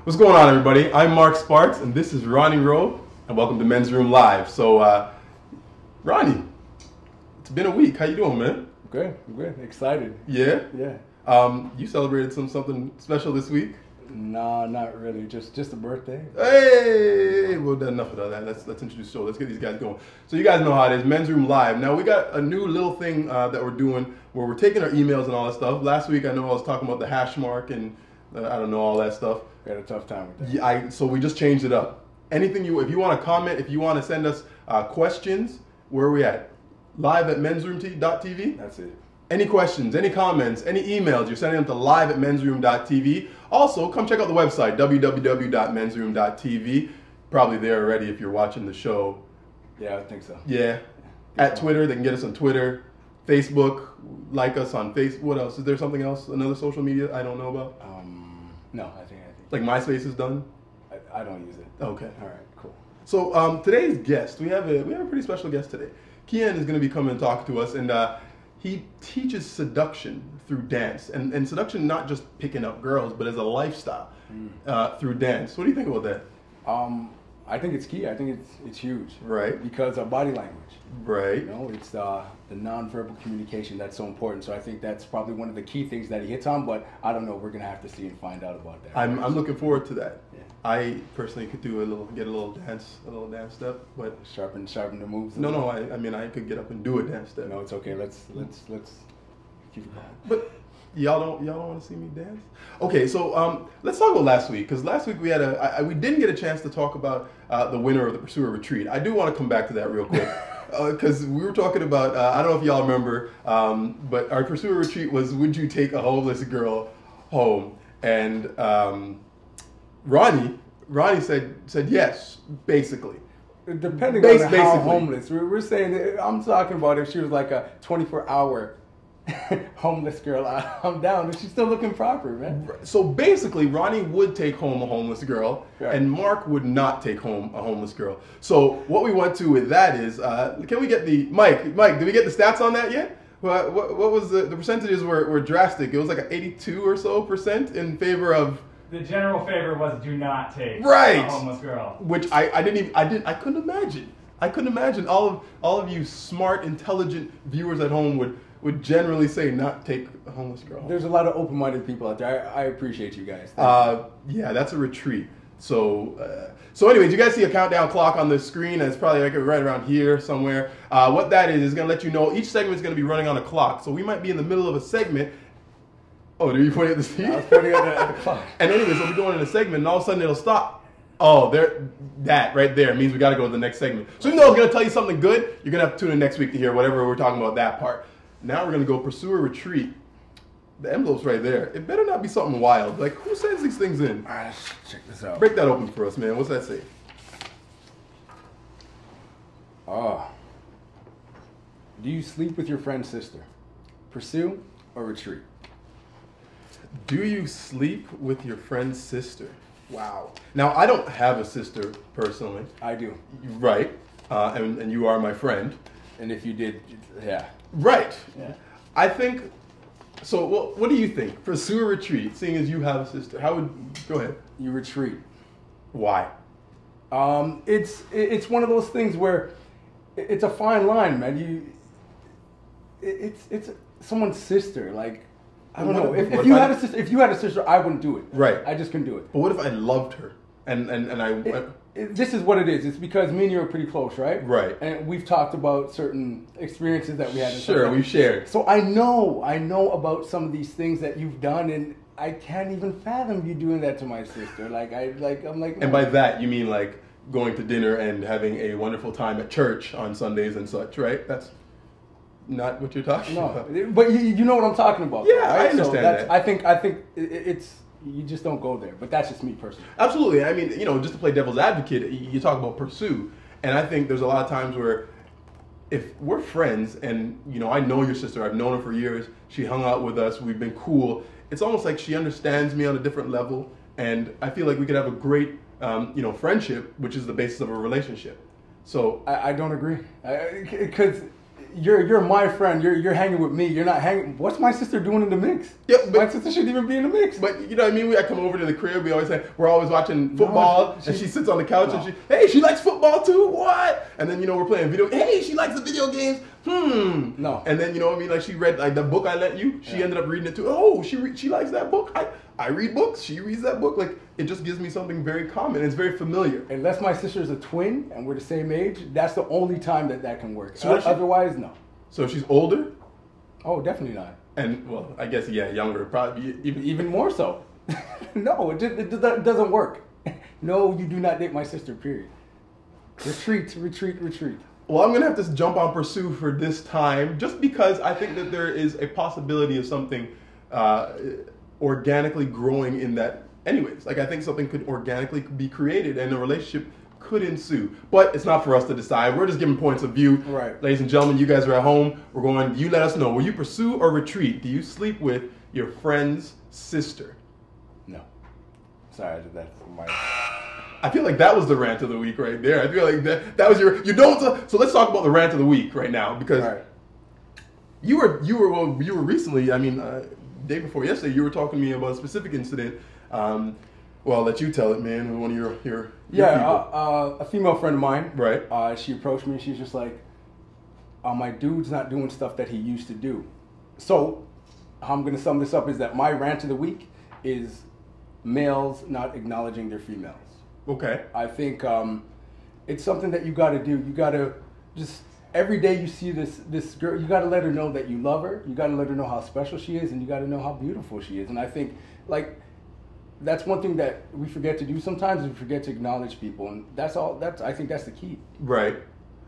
What's going on, everybody? I'm Mark Sparks, and this is Ronnie Rowe, and welcome to Men's Room Live. So, Ronnie, it's been a week. How you doing, man? Good, excited. Yeah? Yeah. You celebrated something special this week? No, not really. Just a birthday. Hey! Well, enough of that. Let's introduce the show. Let's get these guys going. So you guys know how it is, Men's Room Live. Now, we got a new little thing that we're doing where we're taking our emails and all that stuff. Last week, I know I was talking about the hash mark and I don't know, all that stuff. We had a tough time with that. Yeah, so we just changed it up. Anything if you want to comment, if you want to send us questions, where are we at? Live at mensroom.tv? That's it. Any questions, any comments, any emails, you're sending them to live at mensroom.tv. Also, come check out the website, www.mensroom.tv. Probably there already if you're watching the show. Yeah, I think so. Yeah. At Twitter, they can get us on Twitter, Facebook, like us on Facebook. What else? Is there something else, another social media I don't know about? No, I think. Like MySpace is done? I don't use it. Okay. All right, cool. So today's guest, we have a pretty special guest today. Kean is going to be coming and talk to us, and he teaches seduction through dance, and seduction not just picking up girls, but as a lifestyle through dance. What do you think about that? I think it's key. I think it's huge. Right. Because of body language. Right. You know, it's the nonverbal communication that's so important. So I think that's probably one of the key things that he hits on. But I don't know. We're gonna have to see and find out about that. I'm looking forward to that. Yeah. I personally could get a little dance step, but Sharpen the moves. no. I mean, I could get up and do a dance step. No, it's okay. Let's keep it going. But y'all don't want to see me dance? Okay, so let's talk about last week, because last week we had we didn't get a chance to talk about the winner of the Pursuer Retreat. I do want to come back to that real quick, because we were talking about I don't know if y'all remember, but our Pursuer Retreat was, would you take a homeless girl home? And Ronnie said yes, basically. Depending on how basically. homeless. We're saying that, I'm talking about if she was like a 24-hour homeless girl. I'm down. She's still looking proper, man. So basically, Ronnie would take home a homeless girl, right, and Mark would not take home a homeless girl. So what we went to with that is, can we get the Mike? Did we get the stats on that yet? What was the percentages were drastic? It was like an 82% or so in favor of. The general favor was do not take right, a homeless girl. Which I couldn't imagine. I couldn't imagine all of you smart, intelligent viewers at home would generally say not take a homeless girl home. There's a lot of open-minded people out there. I appreciate you guys. Yeah, that's a retreat. So anyways, you guys see a countdown clock on the screen. It's probably like right around here somewhere. What that is going to let you know each segment is going to be running on a clock. So we might be in the middle of a segment. Oh, did you point at the screen? I was pointing at the clock. And anyways, we'll be going in a segment, and all of a sudden it'll stop. Oh, that right there means we got to go to the next segment. So even though it's going to tell you something good, you're going to have to tune in next week to hear whatever we're talking about that part. Now we're going to go Pursuer Retreat. The envelope's right there. It better not be something wild. Like, who sends these things in? All right, let's check this out. Break that open for us, man. What's that say? Oh. Do you sleep with your friend's sister? Pursue or retreat? Do you sleep with your friend's sister? Wow. Now, I don't have a sister personally. I do. Right. And you are my friend. And if you did, yeah. Right. Yeah. I think, so what do you think? Pursue or retreat, seeing as you have a sister? Go ahead. You retreat. Why? It's one of those things where it's a fine line, man. It's someone's sister. Like, I don't know. If you had a sister, I wouldn't do it. Right. I just couldn't do it. But what if I loved her and I this is what it is. It's because me and you are pretty close, right? Right. And we've talked about certain experiences that we had. Sure, we've shared. So I know about some of these things that you've done, and I can't even fathom you doing that to my sister. I'm like. No. And by that you mean like going to dinner and having a wonderful time at church on Sundays and such, right? That's not what you're talking about. No, but you know what I'm talking about. Yeah, right? I understand that. I think it's. You just don't go there, but that's just me personally. Absolutely. I mean, just to play devil's advocate, you talk about pursue, and I think there's a lot of times where if we're friends and, I know your sister, I've known her for years, she hung out with us, we've been cool, it's almost like she understands me on a different level, and I feel like we could have a great, friendship, which is the basis of a relationship. So I don't agree, because you're my friend. You're hanging with me. You're not hanging. What's my sister doing in the mix? Yeah, but my sister shouldn't even be in the mix. But you know what I mean? I come over to the crib. We're always watching football, No, and she sits on the couch and she likes football too. What? And then we're playing video. Hey, she likes the video games. No. And then you know what I mean? Like she read like the book I lent you. She ended up reading it too. Oh, she likes that book. I read books. She reads that book. Like it just gives me something very common. It's very familiar. Unless my sister's a twin and we're the same age, that's the only time that can work. So Otherwise, no. So she's older. Oh, definitely not. And well, I guess younger, probably Even more so. No, it doesn't work. No, you do not date my sister. Period. Retreat. Well, I'm gonna have to jump on Pursue for this time, just because I think that there is a possibility of something organically growing in that. Anyways, like I think something could organically be created and a relationship could ensue. But it's not for us to decide. We're just giving points of view. Right. Ladies and gentlemen, you guys are at home. You let us know. Will you pursue or retreat? Do you sleep with your friend's sister? No. Sorry, that's my... I feel like that was the rant of the week right there. I feel like that was your... So let's talk about the rant of the week right now, because you were recently, day before yesterday, you were talking to me about a specific incident. Well, I'll let you tell it, man. With one of your people. a female friend of mine. Right. She approached me. She's just like, my dude's not doing stuff that he used to do. So, how I'm going to sum this up is that my rant of the week is males not acknowledging their females. Okay. I think it's something that you got to do. You got to just every day you see this girl, you got to let her know that you love her. You got to let her know how special she is, and you got to know how beautiful she is. And I think that's one thing that we forget to do sometimes. We forget to acknowledge people, and I think that's the key. Right.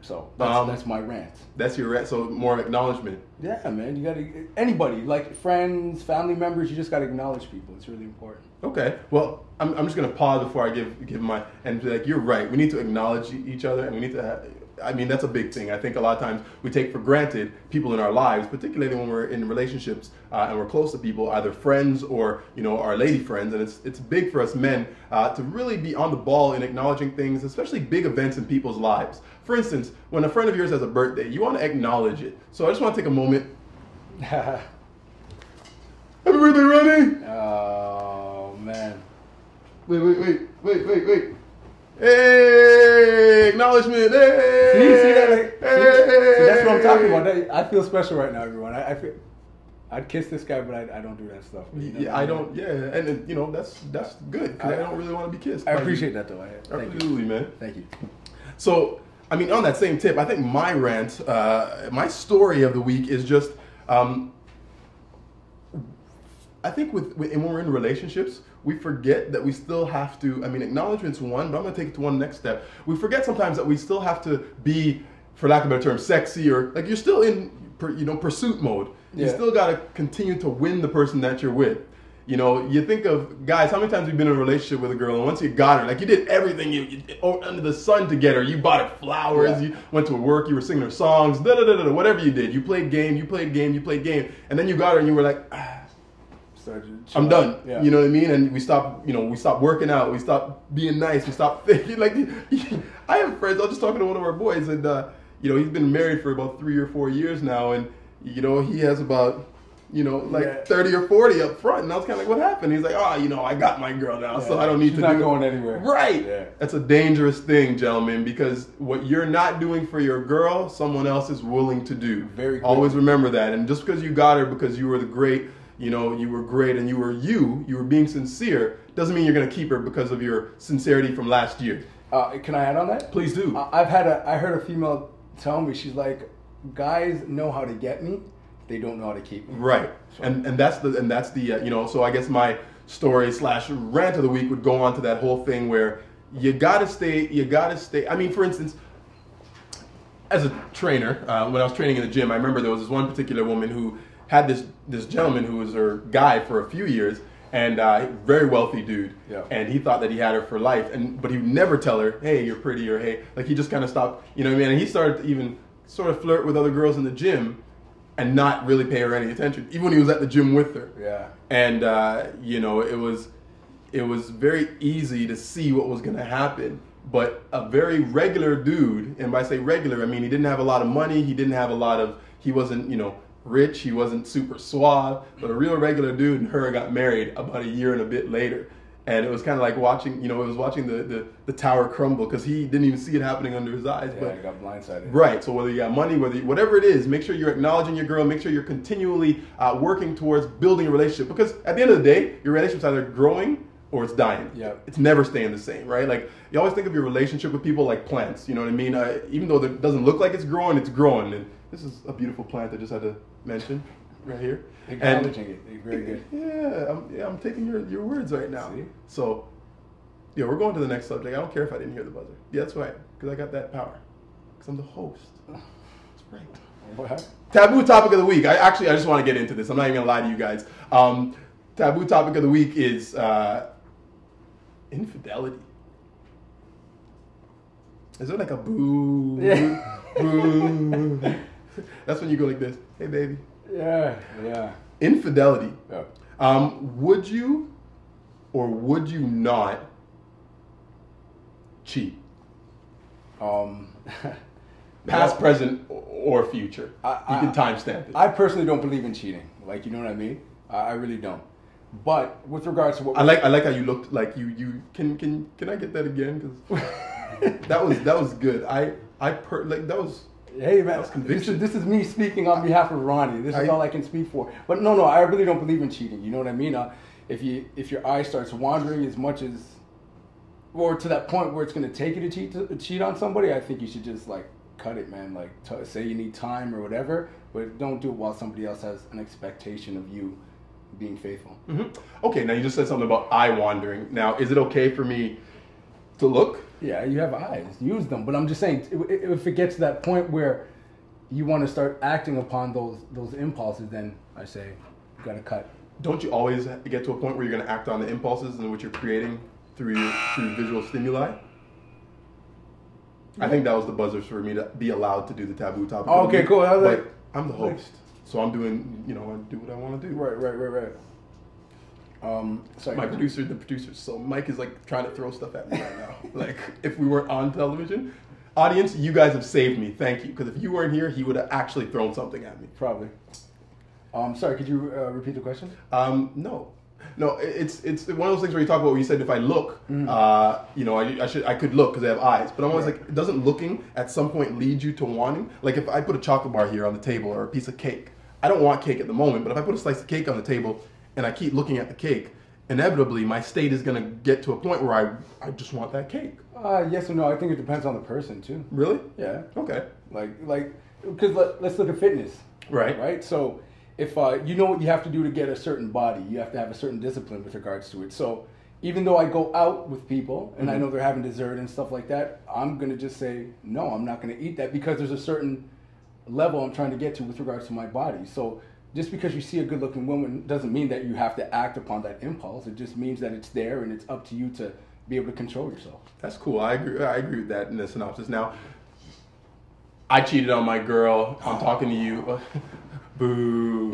So that's my rant. That's your rant. So more acknowledgement. Yeah, man. You gotta anybody like friends, family members. You just gotta acknowledge people. It's really important. Okay. Well, I'm just gonna pause before I give my and be like, you're right. We need to acknowledge each other, and we need to have. That's a big thing. I think a lot of times we take for granted people in our lives, particularly when we're in relationships and we're close to people, either friends or our lady friends. And it's big for us men to really be on the ball in acknowledging things, especially big events in people's lives. For instance, when a friend of yours has a birthday, you want to acknowledge it. So I just want to take a moment. Happy birthday, Ronnie! Oh man! Wait. Hey, acknowledgement. Hey, see that? Hey. See, that's what I'm talking about. I feel special right now, everyone. I feel I'd kiss this guy, but I don't do that stuff. I don't. Yeah, and that's good because I don't really want to be kissed. I appreciate that though. Absolutely, man. Thank you. So, on that same tip, I think my rant, my story of the week is just, I think when we're in relationships, we forget that we still have to, acknowledgement's one, but I'm going to take it to one next step. We forget sometimes that we still have to be, for lack of a better term, sexy, or like you're still in, pursuit mode. You still got to continue to win the person that you're with. You think of guys, how many times you've been in a relationship with a girl, and once you got her, like you did everything you under the sun to get her. You bought her flowers, you went to work, you were singing her songs, whatever you did. You played game, and then you got her and you were like, I'm done. Yeah. You know what I mean? And we stopped working out, we stopped being nice, we stopped thinking like. I have friends. I was just talking to one of our boys, and he's been married for about 3 or 4 years now, and he has about 30 or 40 up front, and I was kind of like, what happened? He's like, I got my girl now, so I don't need to. She's not going anywhere. Right. Yeah. That's a dangerous thing, gentlemen, because what you're not doing for your girl, someone else is willing to do. Very quickly. Always remember that. And just because you got her because you were the great, you were great and you were being sincere, doesn't mean you're going to keep her because of your sincerity from last year. Can I add on that? Please do. I heard a female tell me, she's like, guys know how to get me, they don't know how to keep me. Right. So. And that's the so I guess my story / rant of the week would go on to that whole thing where you gotta stay. For instance, as a trainer, when I was training in the gym, I remember there was this one particular woman who had this gentleman who was her guy for a few years, and very wealthy dude. Yeah. And he thought that he had her for life, but he would never tell her, hey, you're pretty, or hey, like he just kind of stopped, and he started to even sort of flirt with other girls in the gym and not really pay her any attention, even when he was at the gym with her. Yeah. And it was very easy to see what was going to happen but a very regular dude, and by say regular, I mean he didn't have a lot of money, he wasn't, rich, he wasn't super suave, but a real regular dude and her got married about a year and a bit later. And it was kind of like watching, the tower crumble because he didn't even see it happening under his eyes. Yeah, but he got blindsided. Right. So whether you got money, whatever it is, make sure you're acknowledging your girl. Make sure you're continually working towards building a relationship. Because at the end of the day, your relationship's either growing or it's dying. Yeah. It's never staying the same, right? Like you always think of your relationship with people like plants. You know what I mean? Even though it doesn't look like it's growing, it's growing. And this is a beautiful plant I just had to mention right here. Acknowledging it. Very good. Yeah, I'm taking your words right now. See? So, yeah, we're going to the next subject. I don't care if I didn't hear the buzzer. Yeah, that's right, because I got that power. Because I'm the host. That's right. What? Taboo topic of the week. I just want to get into this. I'm not even going to lie to you guys. Taboo topic of the week is infidelity. Is there like a boo? Yeah. Boo. That's when you go like this. Hey, baby. Yeah. Infidelity. Yeah. Would you or would you not cheat? Past, present, or future. You can timestamp it. I personally don't believe in cheating. Like, you know what I mean? I really don't. But with regards to what I like how you looked like you can I get that again? Because that was good. That was. Hey man, this is me speaking on behalf of Ronnie. This is all I can speak for. But no, I really don't believe in cheating. You know what I mean? If your eye starts wandering as much as, or to that point where it's going to take you to cheat on somebody, I think you should just like cut it, man. Like say you need time or whatever, but don't do it while somebody else has an expectation of you being faithful. Mm-hmm. Okay, now you just said something about eye wandering. Now, is it okay for me to look? Yeah, you have eyes. Use them. But I'm just saying, if it gets to that point where you want to start acting upon those impulses, then I say you got to cut. Don't you always get to a point where you're going to act on the impulses and what you're creating through visual stimuli? I think that was the buzzer for me to be allowed to do the taboo topic. Oh, okay, cool. I was like, I'm the host, so I'm doing, I do what I want to do. Right. Sorry. My producer, the producer. So Mike is like trying to throw stuff at me right now. Like if we weren't on television, audience, you guys have saved me. Thank you. Because if you weren't here, he would have actually thrown something at me. Probably. Sorry. Could you repeat the question? No. It's one of those things where you talk about where you said if I look, I could look because I have eyes. But I'm always like, doesn't looking at some point lead you to wanting? Like if I put a chocolate bar here on the table or a piece of cake, I don't want cake at the moment. But if I put a slice of cake on the table and I keep looking at the cake, inevitably my state is going to get to a point where I just want that cake. Yes or no? I think it depends on the person too. Really? Yeah. Okay. Like, because let's look at fitness. Right. So if you know what you have to do to get a certain body, you have to have a certain discipline with regards to it. So even though I go out with people and I know they're having dessert and stuff like that, I'm going to just say, no, I'm not going to eat that because there's a certain level I'm trying to get to with regards to my body. So just because you see a good-looking woman doesn't mean that you have to act upon that impulse. It just means that it's there and it's up to you to be able to control yourself. That's cool. I agree with that in the synopsis. Now, I cheated on my girl. I'm talking to you. Boo.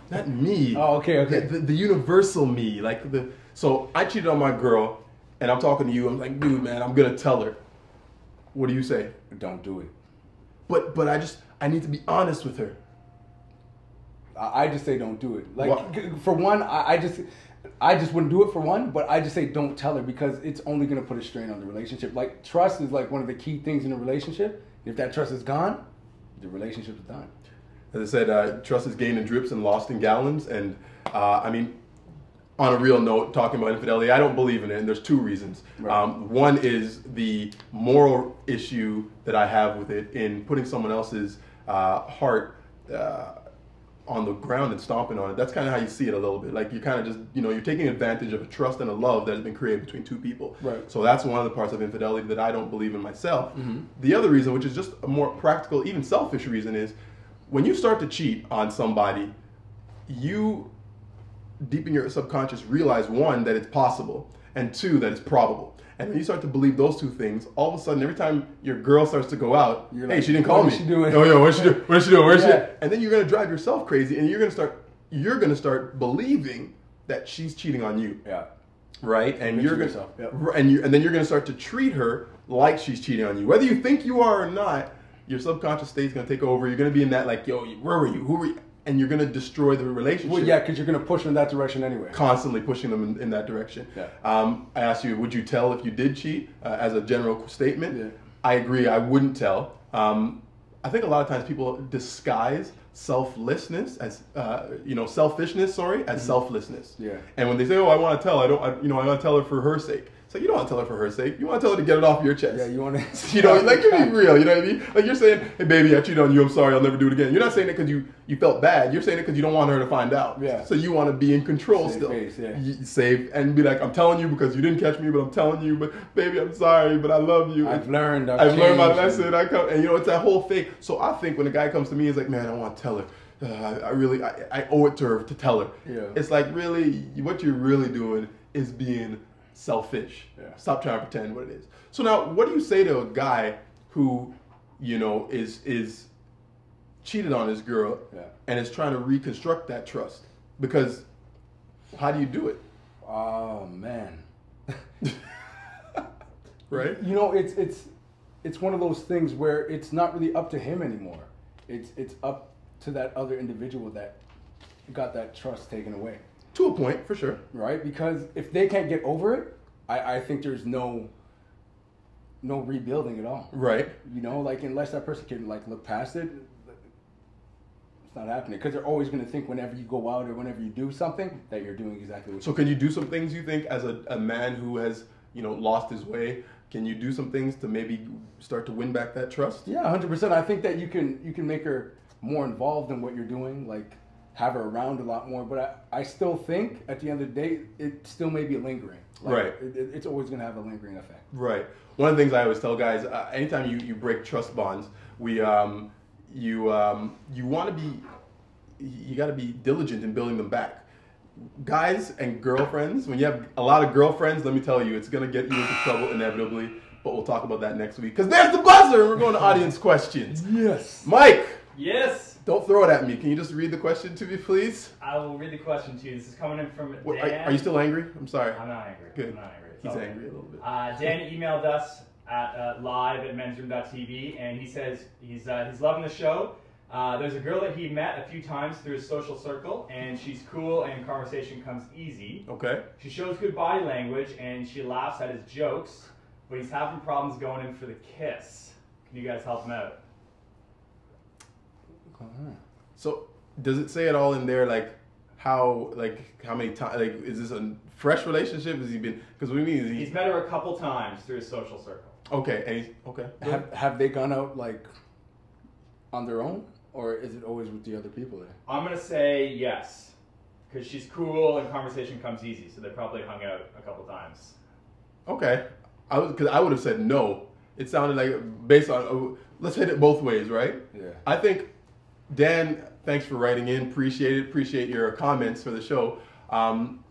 Not me. Oh, okay. The universal me. So I cheated on my girl, and I'm talking to you. I'm like, dude, man, I'm going to tell her. What do you say? Don't do it. But I need to be honest with her. I just say don't do it. Like what? For one, I just wouldn't do it for one, but I just say don't tell her because it's only going to put a strain on the relationship. Like trust is like one of the key things in a relationship. If that trust is gone, the relationship is done. As I said, trust is gained in drips and lost in gallons. And I mean, on a real note, talking about infidelity, I don't believe in it, and there's two reasons. Right. One is the moral issue that I have with it in putting someone else's heart on the ground and stomping on it. That's kind of how you see it a little bit. Like you kind of just, you're taking advantage of a trust and a love that has been created between two people. Right. So that's one of the parts of infidelity that I don't believe in myself. Mm-hmm. The other reason, which is just a more practical, even selfish reason, is when you start to cheat on somebody, you, deep in your subconscious, realize one, that it's possible, and two, that it's probable. And when you start to believe those two things, all of a sudden, every time your girl starts to go out, you're hey, like, she didn't call me. What's she doing? Oh, yo, what's she doing? What's she doing? Where's Yeah. she? And then you're gonna drive yourself crazy, and you're gonna start believing that she's cheating on you. Yeah. right? And Convince you're gonna, yourself, yep. and then you're gonna start to treat her like she's cheating on you, whether you think you are or not. Your subconscious state's gonna take over. You're gonna be in that like, yo, where were you? Who were you? And you're gonna destroy the relationship. Well, yeah, because you're gonna push them in that direction anyway. Constantly pushing them in that direction. Yeah. I asked you, would you tell if you did cheat as a general statement? Yeah. I agree. I wouldn't tell. I think a lot of times people disguise selflessness as selfishness. Sorry, as selflessness. Yeah. And when they say, "Oh, I want to tell," I want to tell her for her sake. It's like you don't want to tell her for her sake. You want to tell her to get it off your chest. Yeah, you want to. Like you're being real. You know what I mean? Like you're saying, "Hey, baby, I cheated on you. I'm sorry. I'll never do it again." You're not saying it because you felt bad. You're saying it because you don't want her to find out. Yeah. So you want to be in control Save still. face, yeah. Save and be like, "I'm telling you because you didn't catch me, but I'm telling you, but baby, I'm sorry, but I love you. I've learned my lesson. I come, and it's that whole thing. So I think when a guy comes to me, he's like, man, I want to tell her. I owe it to her to tell her. Yeah. It's like really, what you're really doing is being selfish. Yeah. Stop trying to pretend what it is. So now, what do you say to a guy who, is cheated on his girl and is trying to reconstruct that trust? Because how do you do it? Oh man. Right? It's one of those things where it's not really up to him anymore. It's up to that other individual that got that trust taken away. To a point, for sure. Right? Because if they can't get over it, I think there's no rebuilding at all. Right. Unless that person can look past it, it's not happening. Because they're always going to think whenever you go out or whenever you do something that you're doing exactly what. So can you do some things, you think, as a man who has lost his way? Can you do some things to maybe start to win back that trust? Yeah, 100%. I think that you can make her more involved in what you're doing, have her around a lot more. But I still think at the end of the day, it still may be lingering. Right. It's always going to have a lingering effect. Right. One of the things I always tell guys, anytime you break trust bonds, you want to be, you got to be diligent in building them back. Guys and girlfriends, when you have a lot of girlfriends, let me tell you, it's going to get you into trouble inevitably. But we'll talk about that next week. Because there's the buzzer and we're going to audience questions. Yes. Mike. Yes. Don't throw it at me. Can you just read the question to me, please? I will read the question to you. This is coming in from What, Dan. Are you still angry? I'm sorry. I'm not angry. Good. I'm not angry. It's He's all angry good. a little bit. Dan emailed us at live@mensroom.tv, and he says he's loving the show. There's a girl that he met a few times through his social circle, and she's cool and conversation comes easy. Okay. She shows good body language, and she laughs at his jokes, but he's having problems going in for the kiss. Can you guys help him out? So does it say it all in there, how many times, is this a fresh relationship? Has he been, because what do you mean? He's met her a couple times through his social circle. Okay, and he's, okay. Have they gone out on their own, or is it always with the other people there? I'm going to say yes, because she's cool and conversation comes easy, so they probably hung out a couple times. Okay. Because I would have said no. It sounded like, based on, let's hit it both ways, right? Yeah. I think, Dan, thanks for writing in. Appreciate it. Appreciate your comments for the show. I'm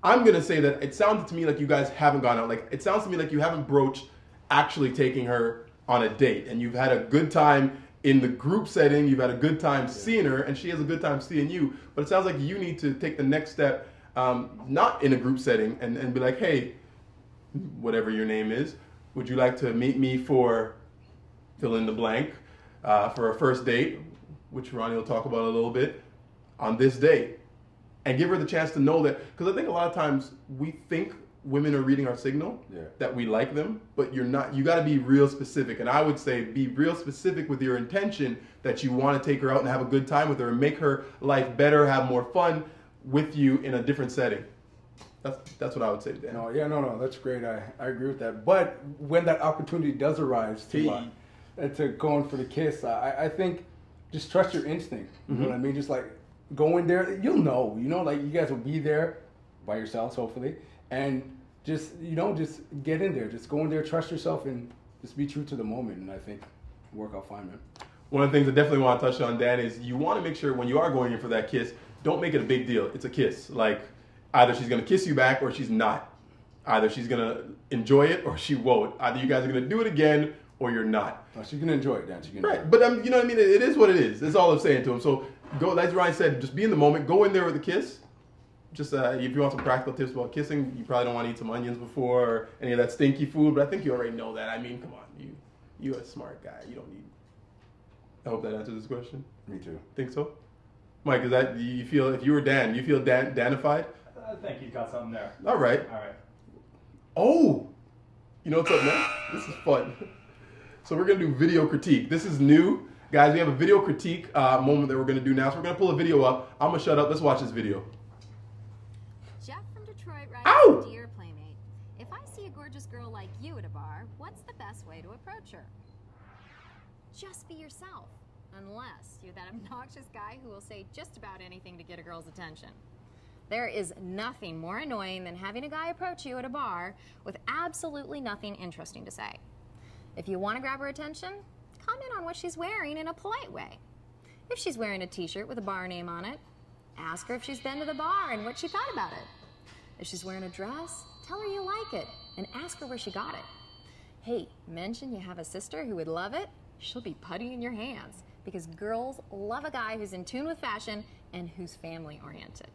going to say that it sounds to me like you guys haven't gone out. It sounds to me like you haven't broached actually taking her on a date. And you've had a good time in the group setting. You've had a good time seeing her, and she has a good time seeing you. But it sounds like you need to take the next step, not in a group setting, and be like, hey, whatever your name is, would you like to meet me for fill in the blank, for a first date, which Ronnie will talk about a little bit, on this date? And give her the chance to know that, because I think a lot of times we think women are reading our signal, that we like them, but you're not. You got to be real specific. And I would say be real specific with your intention that you want to take her out and have a good time with her and make her life better, have more fun with you in a different setting. That's what I would say to Dan. No, that's great. I agree with that. But when that opportunity does arise to go in for the kiss, I think just trust your instinct. You know what I mean? Just go in there. You'll know. You guys will be there by yourselves, hopefully, and just get in there. Just go in there, trust yourself, and just be true to the moment. And I think it'll work out fine, man. One of the things I definitely want to touch on, Dan, is you want to make sure when you are going in for that kiss, don't make it a big deal. It's a kiss. Either she's going to kiss you back or she's not. Either she's going to enjoy it or she won't. Either you guys are going to do it again or you're not. Oh, she's going to enjoy it, Dan. Right. But you know what I mean? It is what it is. That's all I'm saying to him. So go, like Ryan said, just be in the moment. Go in there with a kiss. just if you want some practical tips about kissing, you probably don't want to eat some onions before or any of that stinky food. But I think you already know that. I mean, come on, you're a smart guy. You don't need. I hope that answers this question. Me too. Think so, Mike? Is that you feel if you were Dan, you feel Danified? I think he's got something there. All right. All right. Oh, you know what's up next? This is fun. So we're gonna do video critique. This is new. Guys, we have a video critique moment that we're going to do now. So we're going to pull a video up. I'm going to shut up. Let's watch this video. Jeff from Detroit writes, Ow! Dear Playmate, if I see a gorgeous girl like you at a bar, what's the best way to approach her? Just be yourself, unless you're that obnoxious guy who will say just about anything to get a girl's attention. There is nothing more annoying than having a guy approach you at a bar with absolutely nothing interesting to say. If you want to grab her attention, comment on what she's wearing in a polite way. If she's wearing a t-shirt with a bar name on it, ask her if she's been to the bar and what she thought about it. If she's wearing a dress, tell her you like it and ask her where she got it. Hey, mention you have a sister who would love it. She'll be putty in your hands because girls love a guy who's in tune with fashion and who's family oriented.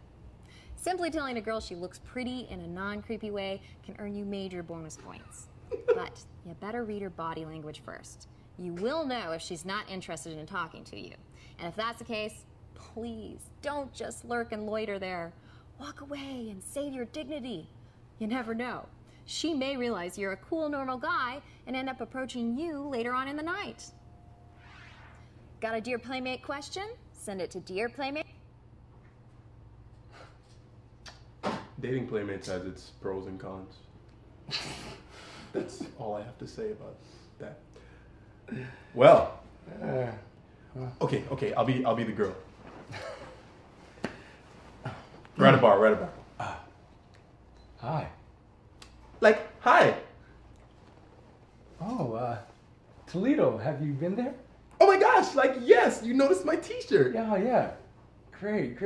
Simply telling a girl she looks pretty in a non-creepy way can earn you major bonus points. But you better read her body language first. You will know if she's not interested in talking to you. And if that's the case, please don't just lurk and loiter there. Walk away and save your dignity. You never know. She may realize you're a cool, normal guy and end up approaching you later on in the night. Got a Dear Playmate question? Send it to Dear Playmate. Dating Playmates has its pros and cons. That's all I have to say about that. Well, okay, I'll be the girl. We're at a bar. Hi. Like, hi. Oh, Toledo, have you been there? Oh my gosh, like, yes, you noticed my t-shirt. Yeah. Great.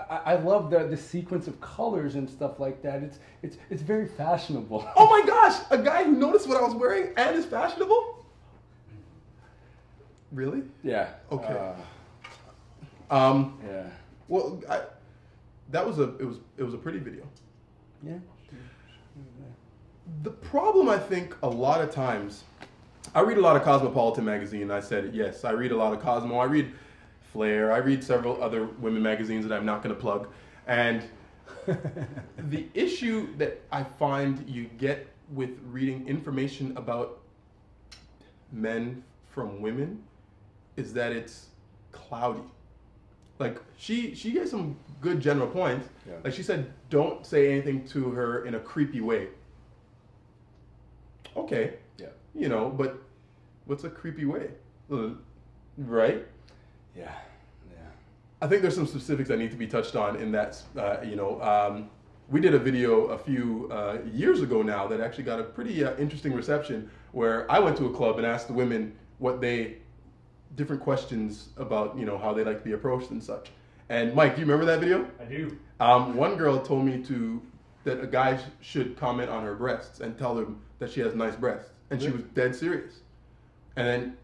I love the sequence of colors and stuff like that. It's very fashionable. Oh my gosh, a guy who noticed what I was wearing and is fashionable? Really? Yeah. Okay. Yeah. Well, it was a pretty video. Yeah. The problem, I think, a lot of times, I read a lot of Cosmopolitan magazine. I said it. Yes, I read a lot of Cosmo. I read Flair. I read several other women magazines that I'm not going to plug. And the issue that I find you get with reading information about men from women is that it's cloudy. Like, she gave some good general points. Yeah. Like, she said, don't say anything to her in a creepy way. Okay. Yeah. You know, but what's a creepy way? Right? Yeah. I think there's some specifics that need to be touched on in that, we did a video a few years ago now that actually got a pretty interesting reception where I went to a club and asked the women different questions about, how they like to be approached and such. And Mike, do you remember that video? I do. One girl told me that a guy should comment on her breasts and tell them that she has nice breasts. And she was dead serious. And then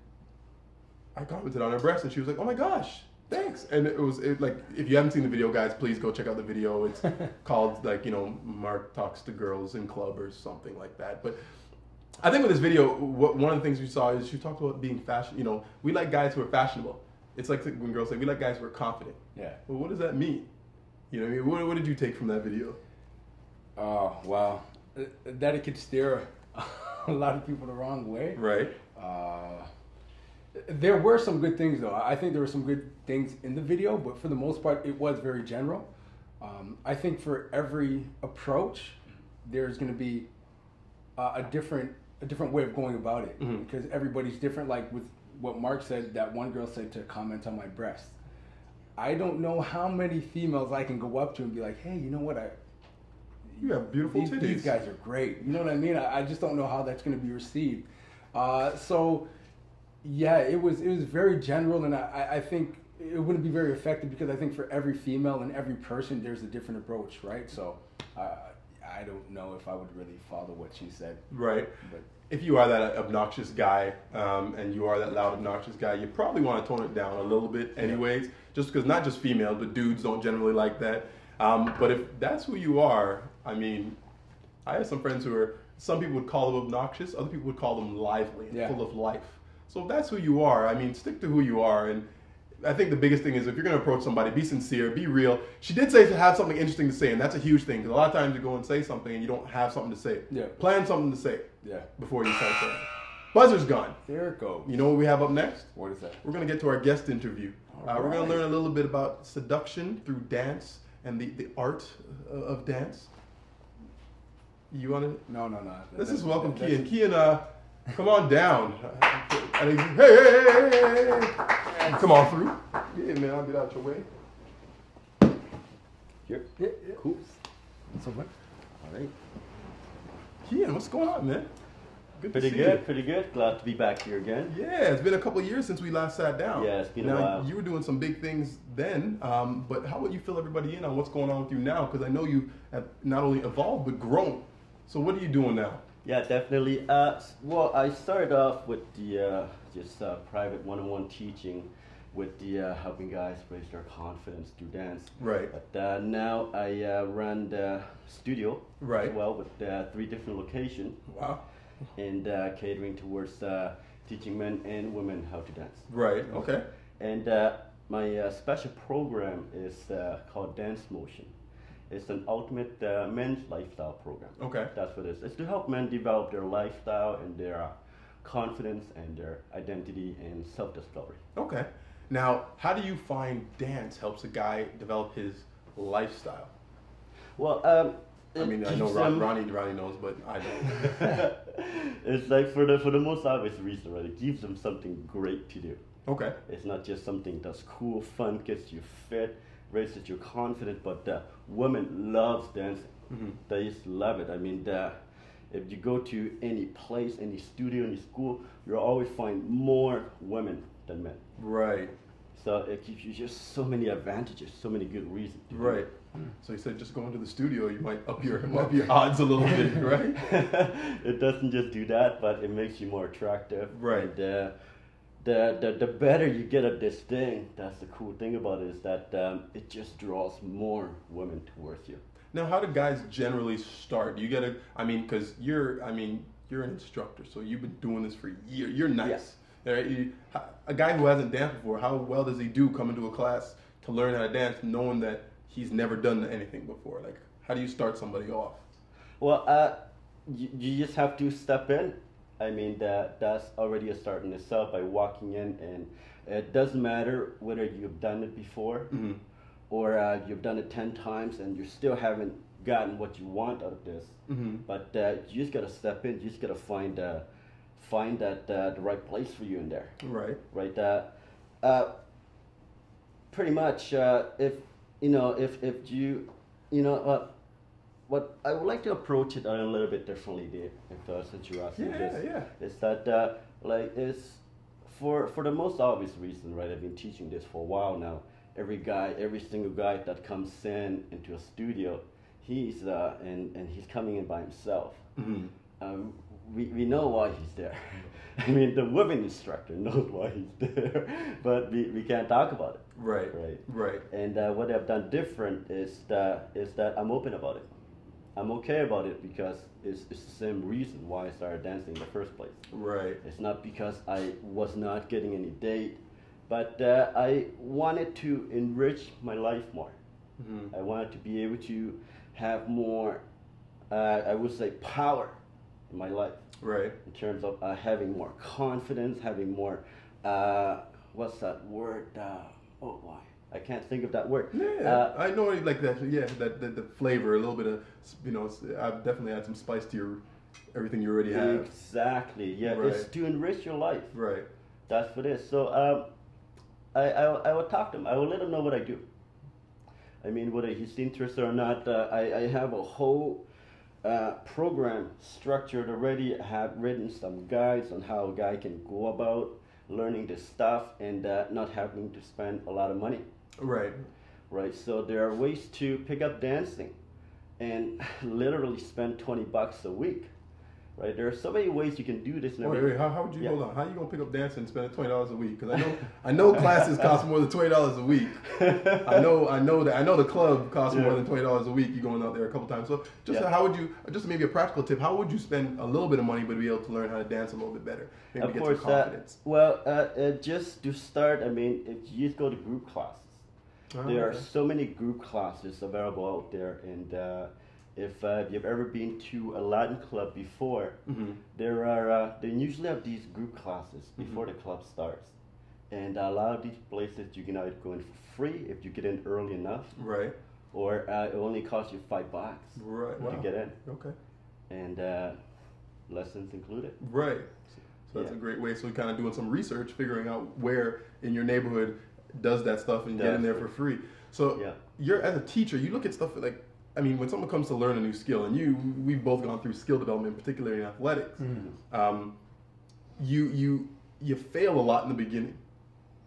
I commented on her breasts and she was like, oh my gosh, thanks. And it was like, if you haven't seen the video, guys, please go check out the video. It's called Mark Talks to Girls in Club or something like that. But I think with this video, one of the things we saw is she talked about being fashion. We like guys who are fashionable. It's like when girls say, we like guys who are confident. Yeah. Well, what does that mean? You know what I mean? What did you take from that video? Oh, wow. That it could steer a lot of people the wrong way. Right. There were some good things, though. I think there were some good things in the video, but for the most part, it was very general. I think for every approach, there's going to be a different way of going about it, because everybody's different. Like with what Mark said, that one girl said to comment on my breasts. I don't know how many females I can go up to and be like, hey, you know what? You have beautiful titties. These guys are great. You know what I mean? I just don't know how that's going to be received. So, yeah, it was very general, and I think it wouldn't be very effective because I think for every female and every person, there's a different approach, right? So, I don't know if I would really follow what she said. Right. But if you are that obnoxious guy, and you are that loud, obnoxious guy, you probably want to tone it down a little bit anyways, just because not just females, but dudes don't generally like that. But if that's who you are, I mean, I have some friends who are, some people would call them obnoxious, other people would call them lively and full of life. So if that's who you are, I mean, stick to who you are. And I think the biggest thing is if you're going to approach somebody, be sincere, be real. She did say to have something interesting to say, and that's a huge thing, because a lot of times you go and say something and you don't have something to say. Yeah. Plan something to say Yeah. before you start saying it. Buzzer's gone. There it goes. You know what we have up next? What is that? We're going to get to our guest interview. All We're going to right. learn a little bit about seduction through dance and the art of dance. You want to? No. Let's just welcome That's- Kean. Kean, come on down. Hey. Come on through. Yeah, man, I'll get out your way. Here. Yeah. Cool. So what? All right. Kean, what's going on, man? Good to see you. Pretty good. Glad to be back here again. Yeah, it's been a couple of years since we last sat down. Yeah, it's been now, a while. You were doing some big things then, but how would you fill everybody in on what's going on with you now? Because I know you have not only evolved, but grown. So what are you doing now? Yeah, definitely. Well, I started off with the just private one-on-one teaching with the helping guys raise their confidence through dance. Right. But now I run the studio Right. as well with 3 different locations Wow. and catering towards teaching men and women how to dance. Right, okay. And my special program is called Dance Motion. It's an ultimate men's lifestyle program. Okay. That's what it is. It's to help men develop their lifestyle and their confidence and their identity and self-discovery. Okay. Now, how do you find dance helps a guy develop his lifestyle? Well, I mean, I know Ronnie knows, but I don't. It's like for the most obvious reason, right? It gives them something great to do. Okay. It's not just something that's cool, fun, gets you fit, raises your confidence, but women loves dancing. Mm-hmm. They just love it. I mean, if you go to any place, any studio, any school, you'll always find more women than men. Right. So it gives you just so many advantages, so many good reasons. to do Right. it. So you said just going to the studio, you might up your odds a little bit, right? It doesn't just do that, but it makes you more attractive. Right. And, the better you get at this thing, that's the cool thing about it, is that it just draws more women towards you. Now, how do guys generally start? You gotta, I mean, because you're an instructor, so you've been doing this for years. You're nice. Right? A guy who hasn't danced before, how well does he do coming to a class to learn how to dance, knowing that he's never done anything before? Like, how do you start somebody off? Well, you just have to step in. I mean, that's already a start in itself by walking in, and it doesn't matter whether you've done it before Mm-hmm. or you've done it 10 times and you still haven't gotten what you want out of this. Mm-hmm. But you just gotta step in. You just gotta find that the right place for you in there. Right. Right. Pretty much, if you what I would like to approach it a little bit differently, Dave, if since you're asking this, is that it's for the most obvious reason, right? I've been teaching this for a while now. Every single guy that comes into a studio, he's and he's coming in by himself. Mm-hmm. We know why he's there. I mean, the women instructor knows why he's there, but we can't talk about it. Right. Right. And what I've done different is that I'm open about it. I'm okay about it because it's the same reason why I started dancing in the first place. Right. It's not because I was not getting any date, but I wanted to enrich my life more. Mm-hmm. I wanted to be able to have more, I would say, power in my life. Right. In terms of having more confidence, having more, what's that word? Oh, why? I can't think of that word. Yeah, I know it like that. Yeah, that the flavor, a little bit of, I've definitely add some spice to your everything you already have. Exactly. Yeah, Right. it's to enrich your life. Right. That's what it is. So I will talk to him. I will let him know what I do. I mean, whether he's interested or not, I have a whole program structured already. I have written some guides on how a guy can go about learning this stuff and not having to spend a lot of money. Right. Right. So there are ways to pick up dancing and literally spend $20 a week right? There are so many ways you can do this. And Wait, how would you Yeah. hold on? How you gonna pick up dancing and spend $20 a week? Because I know classes cost more than $20 a week. I know the club costs more than $20 a week. You're going out there a couple times. So how would you? Just maybe a practical tip. How would you spend a little bit of money but be able to learn how to dance a little bit better? Maybe Of get course, some confidence. just to start, I mean, if you just go to group classes, there are so many group classes available out there, and if you've ever been to a Latin club before, they usually have these group classes before the club starts, and a lot of these places you can either go in for free if you get in early enough, Right. or it only costs you $5 Right. to Wow. get in, Okay. and lessons included. Right. So that's a great way. So we're kind of doing some research, figuring out where in your neighborhood does that stuff and get in there for free. So you're, as a teacher, you look at stuff like, I mean, when someone comes to learn a new skill, and we've both gone through skill development, particularly in athletics, you fail a lot in the beginning.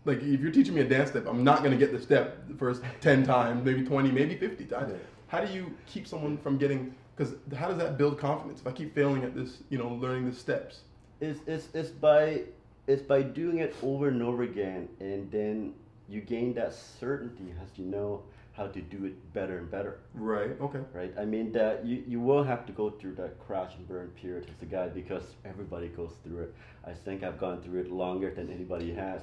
Like if you're teaching me a dance step, I'm not going to get the step the first 10 times, maybe 20, maybe 50 times. Yeah. How do you keep someone from getting, because how does that build confidence? If I keep failing at this, learning the steps. It's by doing it over and over again, and then you gain that certainty as you know how to do it better and better. Right. Okay. Right. I mean that you will have to go through that crash and burn period as a guy, because everybody goes through it. I think I've gone through it longer than anybody has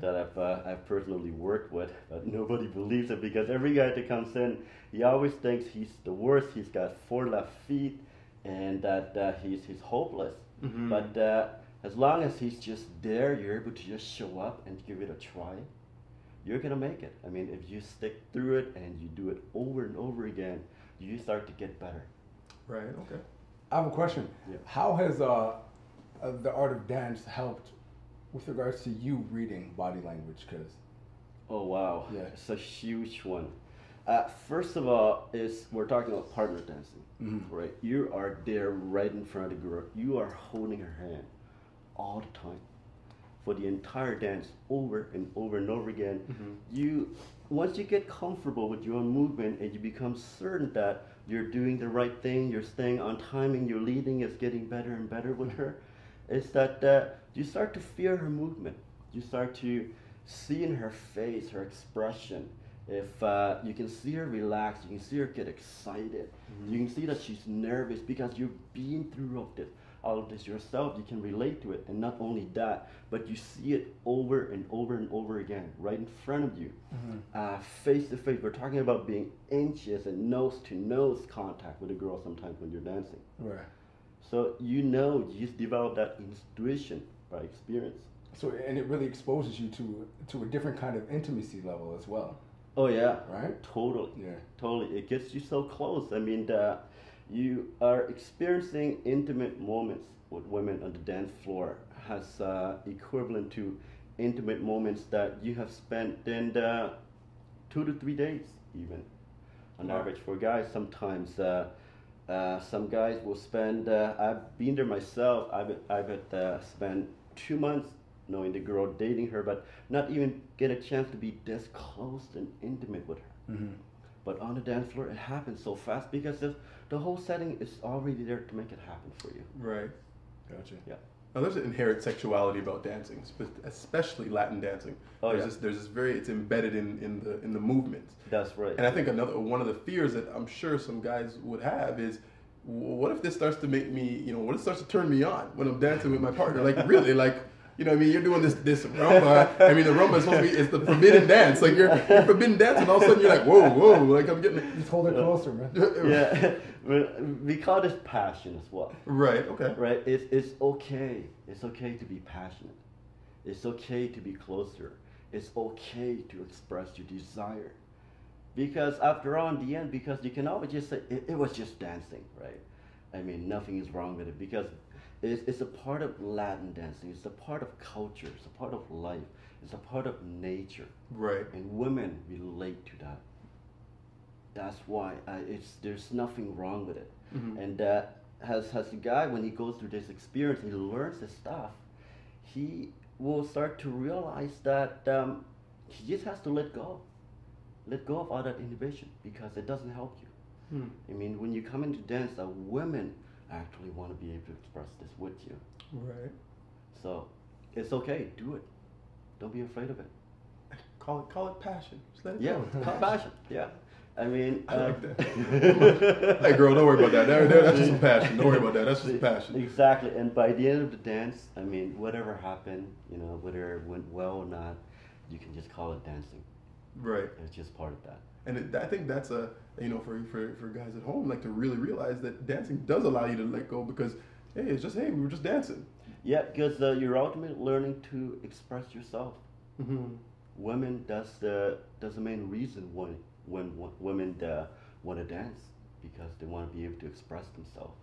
that I've personally worked with, but nobody believes it, because every guy that comes in, he always thinks he's the worst. He's got 4 left feet, and that he's hopeless. But as long as he's just there, you're able to just show up and give it a try, you're gonna make it. I mean, if you stick through it and you do it over and over again, you start to get better. Right. Okay. I have a question. Yeah. How has the art of dance helped with regards to you reading body language? Because Oh wow, Yeah. it's a huge one. First of all, we're talking about partner dancing, right? You are there right in front of the girl. You are holding her hand all the time for the entire dance, over and over and over again. Once you get comfortable with your own movement and you become certain that you're doing the right thing, you're staying on timing, your leading is getting better and better with her, it's that you start to feel her movement. You start to see in her face, her expression. If you can see her relax, you can see her get excited. You can see that she's nervous because you've been through all of this yourself. You can relate to it, and not only that, but you see it over and over and over again, right in front of you, face to face. We're talking about being inches and nose to nose contact with a girl sometimes when you're dancing. right. So you just develop that intuition by experience. So and it really exposes you to a different kind of intimacy level as well. Oh yeah, Right? Totally. Yeah. Totally. It gets you so close. I mean, you are experiencing intimate moments with women on the dance floor has equivalent to intimate moments that you have spent in 2 to 3 days, even on average. For guys, sometimes some guys will spend. I've been there myself. I've spent 2 months knowing the girl, dating her, but not even get a chance to be this close and intimate with her. But on the dance floor, it happens so fast because the whole setting is already there to make it happen for you. Right. Gotcha. Yeah. Now there's an inherent sexuality about dancing, especially Latin dancing. Oh, There's this very, it's embedded in the movements. That's right. And I think one of the fears that I'm sure some guys would have is, what if this starts to make me, what if it starts to turn me on when I'm dancing with my partner? Like really, like, I mean, you're doing this rumba. I mean, the rumba is supposed to be, it's the forbidden dance. Like you're forbidden dance, and all of a sudden you're like, whoa, like I'm getting. Just hold it closer, man. Yeah, we call this passion as well. Right. Okay. Right. It's okay. It's okay to be passionate. It's okay to be closer. It's okay to express your desire. Because after all, in the end, because you can always just say it was just dancing, right? I mean, nothing is wrong with it because it's a part of Latin dancing. It's a part of culture. It's a part of life. It's a part of nature. Right. And women relate to that. That's why there's nothing wrong with it. And as a guy, when he goes through this experience, he learns this stuff. He will start to realize that he just has to let go of all that inhibition because it doesn't help you. I mean, when you come into dance, women actually want to be able to express this with you. Right. So it's okay, do it. Don't be afraid of it. Call it passion. Just let it Yeah, go. It's passion. Yeah. I mean, I like that. Hey girl, don't worry about that. That's just some passion. Don't worry about that. That's just passion. Exactly. And by the end of the dance, I mean, whatever happened, you know, whether it went well or not, you can just call it dancing. Right. It's just part of that. And I think that's for guys at home, like to really realize that dancing does allow you to let go because, hey, it's just, hey, we were just dancing. Yeah, because you're ultimately learning to express yourself. Mm-hmm. Women, that's the main reason when women want to dance, because they want to be able to express themselves.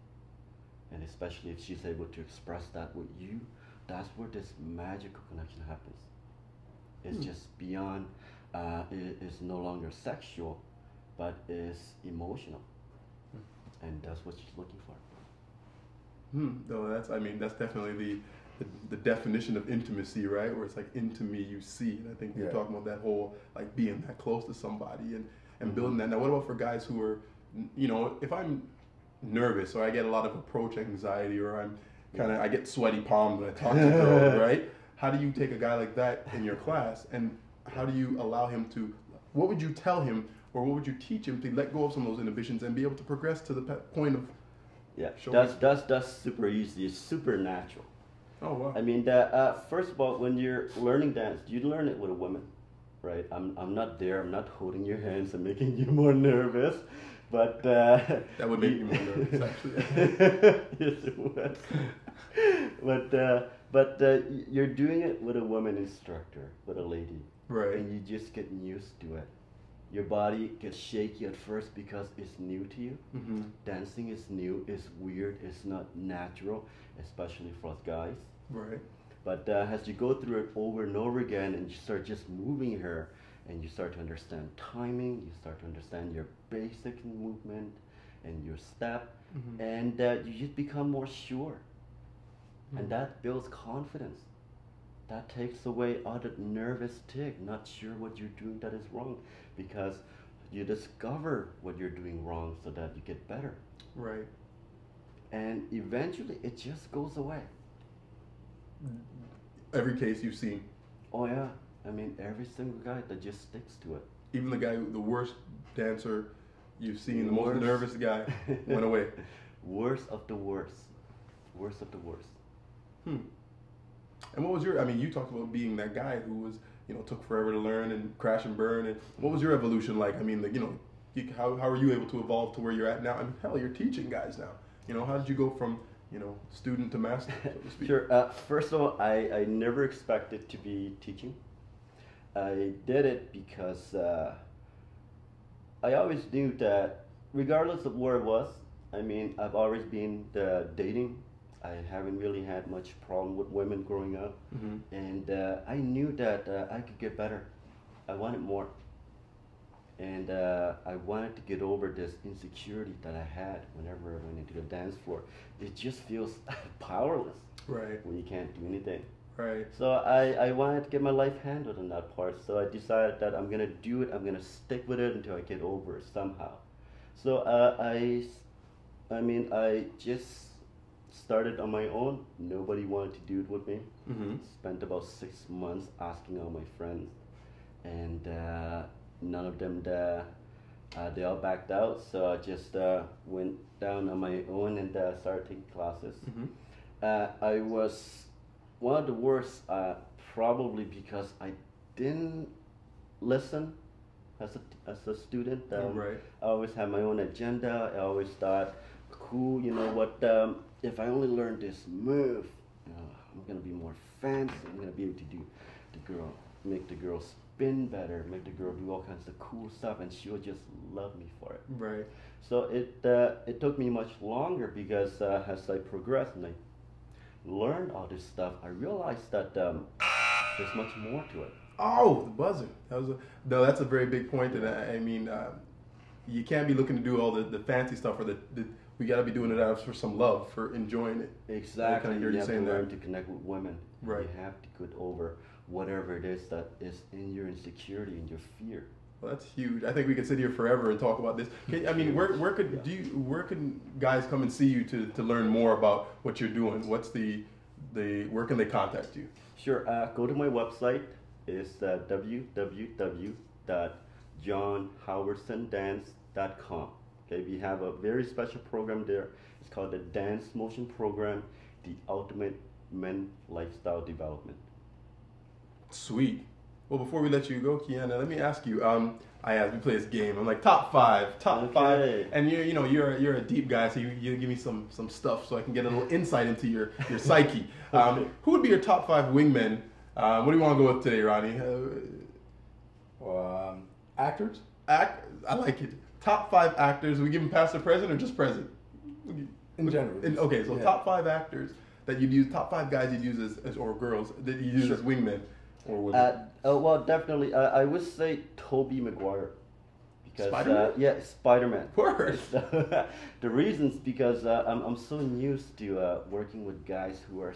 And especially if she's able to express that with you, that's where this magical connection happens. It's just beyond, it's no longer sexual, but it's emotional. And that's what she's looking for. No, that's definitely the definition of intimacy, right? Where it's like into me you see. And I think you're talking about that whole like being that close to somebody and building that. Now what about for guys who are, you know, if I'm nervous or I get a lot of approach anxiety or I get sweaty palms when I talk to girls, right? How do you take a guy like that in your class and how do you allow him to, what would you tell him or what would you teach him to let go of some of those inhibitions and be able to progress to the point of that's super easy. It's super natural. Oh wow! I mean, first of all, when you're learning dance, you learn it with a woman, right? I'm not there. I'm not holding your hands and making you more nervous, but that would make me more nervous, actually. Yes, it would. But you're doing it with a woman instructor, with a lady, right? And you just get used to it. Your body gets shaky at first because it's new to you. Mm-hmm. Dancing is new, it's weird, it's not natural, especially for us guys. Right. But as you go through it over and over again and you start just moving her and you start to understand timing, you start to understand your basic movement and your step, and you just become more sure. And that builds confidence. That takes away all the nervous tick, not sure what you're doing that is wrong, because you discover what you're doing wrong so that you get better. Right. And eventually it just goes away. Every case you've seen. Oh yeah, I mean every single guy that just sticks to it. Even the worst dancer you've seen, the most nervous guy, went away. Worst of the worst. Worst of the worst. And what was you talked about being that guy who was, took forever to learn and crash and burn. And what was your evolution like? I mean, how are you able to evolve to where you're at now? I mean, hell, you're teaching guys now. How did you go from, student to master, so to speak? Sure. First of all, I never expected to be teaching. I did it because I always knew that regardless of where it was, I mean, I've always been dating. I haven't really had much problem with women growing up, and I knew that I could get better. I wanted more, and I wanted to get over this insecurity that I had whenever I went into the dance floor. It just feels powerless, right? When you can't do anything, right? So I wanted to get my life handled on that part. So I decided that I'm gonna do it. I'm gonna stick with it until I get over it somehow. So I just started on my own. Nobody wanted to do it with me. Spent about 6 months asking all my friends, and none of them they all backed out. So I just went down on my own and started taking classes. I was one of the worst, probably because I didn't listen as a student. Right. I always had my own agenda. I always thought, cool, if I only learn this move, I'm gonna be more fancy. I'm gonna be able to do make the girl spin better, make the girl do all kinds of cool stuff, and she'll just love me for it. Right. So it took me much longer because as I progressed and I learned all this stuff, I realized that there's much more to it. Oh, the buzzer. That's a very big point. You can't be looking to do all the fancy stuff or we got to be doing it out for some love, for enjoying it. Exactly. You have to learn that. to connect with women. Right. You have to get over whatever it is that is in your insecurity and your fear. Well, that's huge. I think we could sit here forever and talk about this. I mean, where can guys come and see you to learn more about what you're doing? What's where can they contact you? Sure. Go to my website. It's www.johnhowardsondance.com. Okay, we have a very special program there. It's called the Dance Motion Program, the Ultimate Men Lifestyle Development. Sweet. Well, before we let you go, Kean, let me ask you. We play this game. I'm like top five, and you're a deep guy, so you give me some stuff so I can get a little insight into your psyche. Who would be your top 5 wingmen? What do you want to go with today, Ronnie? Actors. I like it. Top 5 actors. We give them past or present or just present? In general. Okay, so top 5 actors that you'd use. Top 5 guys you'd use as or girls that you use as wingmen. Well, definitely, I would say Tobey Maguire. Because, Spider-Man? Spider-Man. Word. The reason's because I'm so used to working with guys who are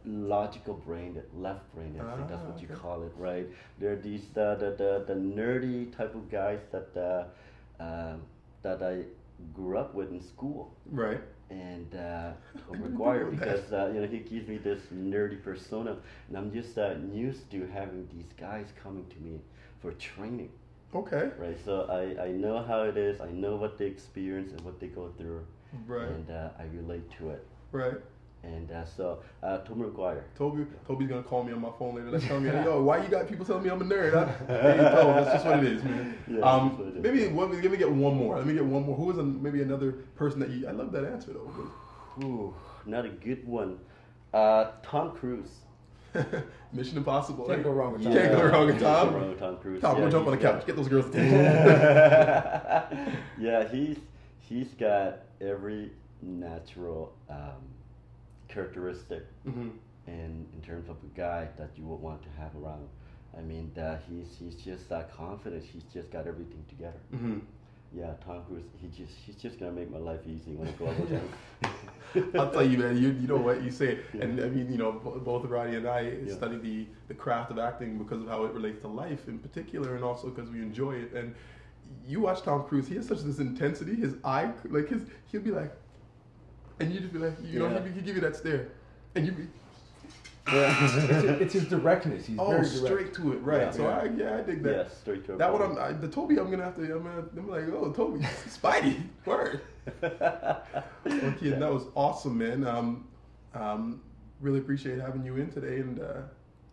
logical brained, left brained. I think that's what you call it, right? They're these the nerdy type of guys that I grew up with in school. Right. And Tobey Maguire, because he gives me this nerdy persona, and I'm just used to having these guys coming to me for training. Okay. Right. So I know how it is. I know what they experience and what they go through. Right. And I relate to it. Right. And Tobey Maguire. Toby's gonna call me on my phone later. That's telling me, yo, why you got people telling me I'm a nerd? Huh? Hey, Toby, that's just what it is, man. Yeah, maybe let me get one more. Let me get one more. Who is maybe another person that you? I love that answer though. Ooh, not a good one. Tom Cruise. Mission Impossible. Can't go wrong with Tom. Can't go wrong with Tom. Can't go wrong with Tom Cruise. Tom, go jump on the couch. Get those girls attention. Yeah, he's got every natural characteristic in terms of a guy that you would want to have around. I mean, he's just confident. He's just got everything together. Mm-hmm. Yeah, Tom Cruise. He's just gonna make my life easy when I go out with him. I'll tell you, man. You know what you say, and I mean, both Roddy and I study the craft of acting because of how it relates to life in particular, and also because we enjoy it. And you watch Tom Cruise; he has such this intensity. His eye, he'll be like. And you just be like, he give you that stare, and you be. Yeah. it's his directness. He's very direct. Straight to it, right? Yeah. So I dig that. Yeah, straight to it. That one, the Toby, I'm like, oh, Toby, Spidey, word. Okay, that was awesome, man. Really appreciate having you in today, and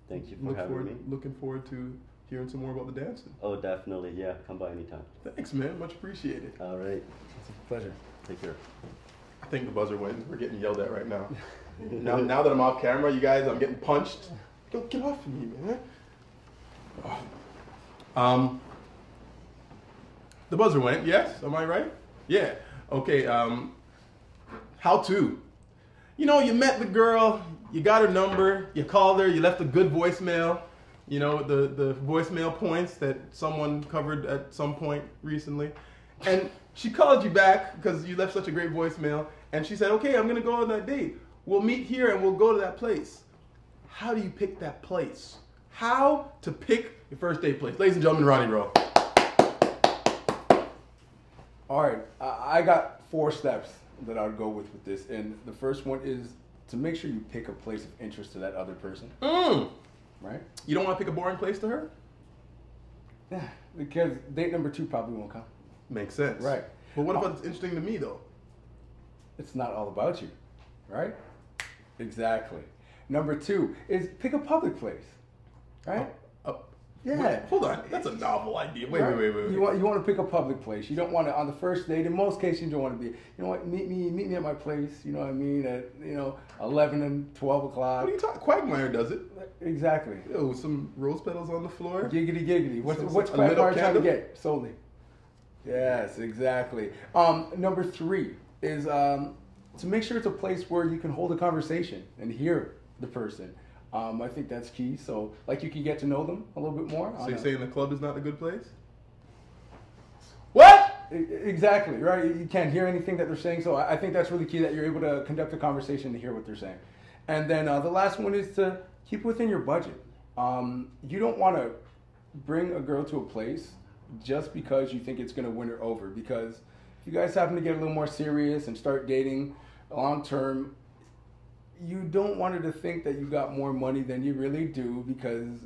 thank you for having me. Looking forward to hearing some more about the dancing. Oh, definitely, yeah. Come by anytime. Thanks, man. Much appreciated. All right. It's a pleasure. Take care. I think the buzzer went. We're getting yelled at right now. now that I'm off camera, you guys, I'm getting punched. Get off of me, man. The buzzer went. Yes, am I right? Yeah. Okay. How to? You met the girl. You got her number. You called her. You left a good voicemail. The voicemail points that someone covered at some point recently, and she called you back because you left such a great voicemail, and she said, okay, I'm going to go on that date. We'll meet here and we'll go to that place. How do you pick that place? How to pick your first date place. Ladies and gentlemen, Ronnie Rowe. All right, I got 4 steps that I would go with this. And the first one is to make sure you pick a place of interest to that other person. Right? You don't want to pick a boring place to her? Yeah, because date number 2 probably won't come. Makes sense. Right. But what if it's interesting to me, though? It's not all about you, right? Exactly. Number 2 is pick a public place, right? Yeah. Wait, hold on. That's a novel idea. Wait. You want to pick a public place. You don't want to, on the first date, in most cases, you don't want to be, meet me at my place, you know what I mean, at, 11 and 12 o'clock. What are you talking? Quagmire does it. Exactly. Yo, some rose petals on the floor. Giggity. What's Quagmire trying to get? Solely. Yes, exactly. Number 3 is to make sure it's a place where you can hold a conversation and hear the person. I think that's key. So, you can get to know them a little bit more. So you're saying the club is not a good place? What? Exactly, right? You can't hear anything that they're saying. So I think that's really key, that you're able to conduct a conversation to hear what they're saying. And then the last one is to keep within your budget. You don't want to bring a girl to a place just because you think it's going to win her over. Because if you guys happen to get a little more serious and start dating long term, you don't want her to think that you got more money than you really do, because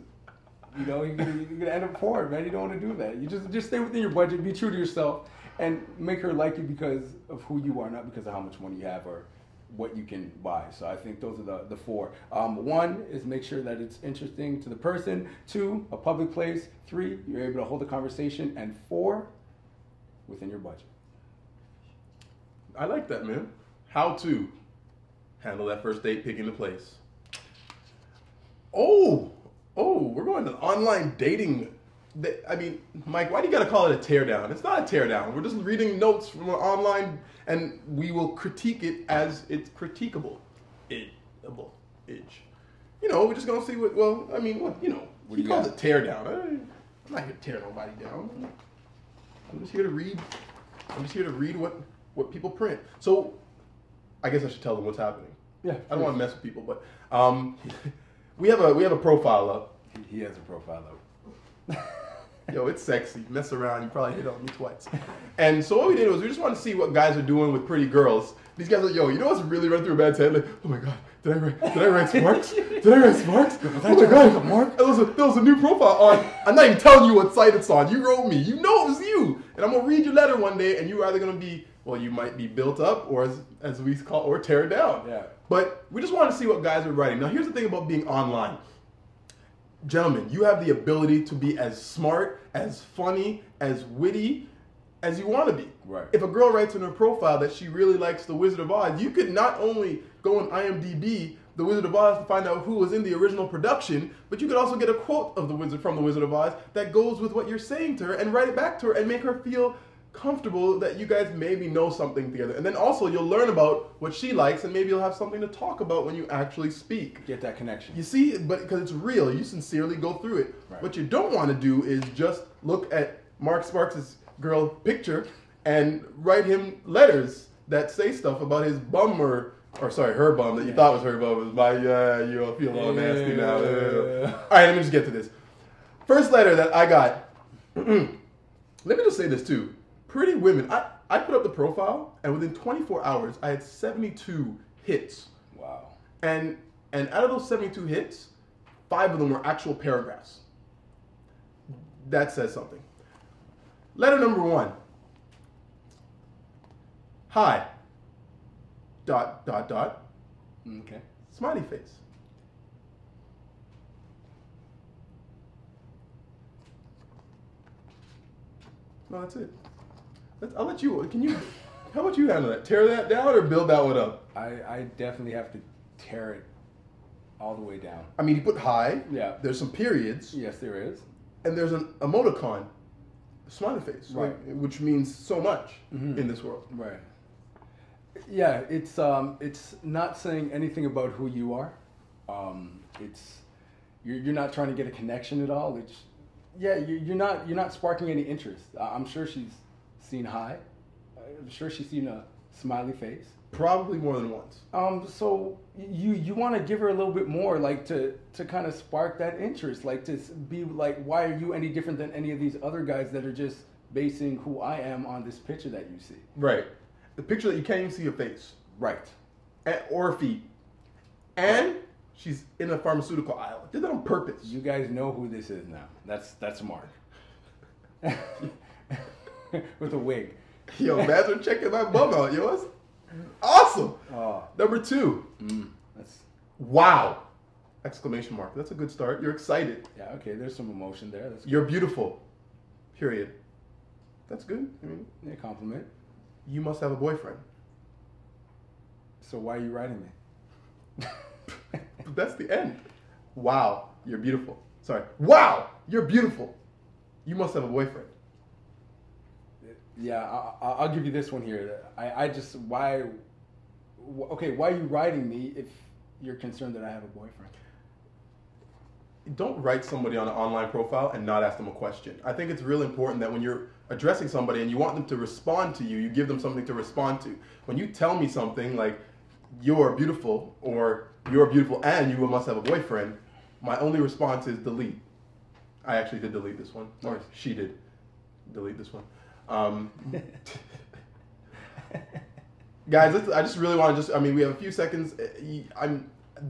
you're gonna end up poor, man. You don't want to do that. You just stay within your budget, be true to yourself, and make her like you because of who you are, not because of how much money you have or what you can buy. So I think those are the four. One is make sure that it's interesting to the person. Two, a public place. Three, you're able to hold a conversation. And four, within your budget. I like that, man. How to handle that first date, picking the place. Oh, we're going to online dating. I mean, Mike, why do you got to call it a teardown? It's not a teardown. We're just reading notes from an online, and we will critique it as it's critiquable. We're just gonna see what. Well, I mean, what he calls it teardown. I'm not here to tear nobody down. I'm just here to read. I'm just here to read what people print. So, I guess I should tell them what's happening. Yeah, I don't want to mess with people, but we have a profile up. He has a profile up. Yo, it's sexy. Mess around, you probably hit on me twice. And so what we did was we just wanted to see what guys are doing with pretty girls. These guys are like, yo, you know what's really running through a man's head? Like, oh my god, did I write Sparks? Did I write Sparks? Oh my god, Mark. There was a new profile on. I'm not even telling you what site it's on. You wrote me. You know it was you. And I'm gonna read your letter one day, and you're either gonna be, well, you might be built up, or as we call, or tear down. Yeah. But we just want to see what guys are writing. Now, here's the thing about being online. Gentlemen, you have the ability to be as smart, as funny, as witty as you want to be. Right. If a girl writes in her profile that she really likes The Wizard of Oz, you could not only go on IMDb, The Wizard of Oz, to find out who was in the original production, but you could also get a quote of from The Wizard of Oz that goes with what you're saying to her and write it back to her and make her feel comfortable that you guys maybe know something together. And then also you'll learn about what she likes, and maybe you'll have something to talk about when you actually speak. Get that connection. You see, but because it's real, you sincerely go through it. Right. What you don't want to do is just look at Mark Sparks' girl picture and write him letters that say stuff about his bum or sorry, her bum that you thought was her bum. Was my, you feel all nasty now. All right, let me just get to this. First letter that I got, let me just say this too. Pretty women, I put up the profile, and within 24 hours, I had 72 hits. Wow. And out of those 72 hits, 5 of them were actual paragraphs. That says something. Letter number 1. Hi. ... Okay. Smiley face. No, that's it. I'll let you. How about you handle that? Tear that down or build that one up? I definitely have to tear it all the way down. I mean, you put hi. Yeah. There's some periods. Yes, there is. And there's an emoticon, smiley face, right, which means so much in this world. Right. Yeah, it's not saying anything about who you are. You're not trying to get a connection at all. You're not sparking any interest. I'm sure she's seen hi. I'm sure she's seen a smiley face. Probably more than once. So you want to give her a little bit more, like to kind of spark that interest, like to be like, why are you any different than any of these other guys that are just basing who I am on this picture that you see? Right. The picture that you can't even see her face. Right. Or her feet. And she's in a pharmaceutical aisle. Did that on purpose. You guys know who this is now. That's Mark. With a wig. Yo, imagine checking my bum out, yo. That's awesome. Oh. Number 2. That's wow. Exclamation mark. That's a good start. You're excited. yeah. Okay. There's some emotion there. That's good. You're beautiful. Period. That's good. I mean, Yeah, compliment. you must have a boyfriend. So why are you writing me? That's the end. Wow, you're beautiful. Sorry. Wow, you're beautiful. You must have a boyfriend. Yeah, I'll give you this one here. Why are you writing me if you're concerned that I have a boyfriend? Don't write somebody on an online profile and not ask them a question. I think it's really important that when you're addressing somebody and you want them to respond to you, you give them something to respond to. When you tell me something like, you're beautiful, or you're beautiful and you must have a boyfriend, my only response is delete. I actually did delete this one. Or Nice. she did delete this one. Guys, I just really want to we have a few seconds.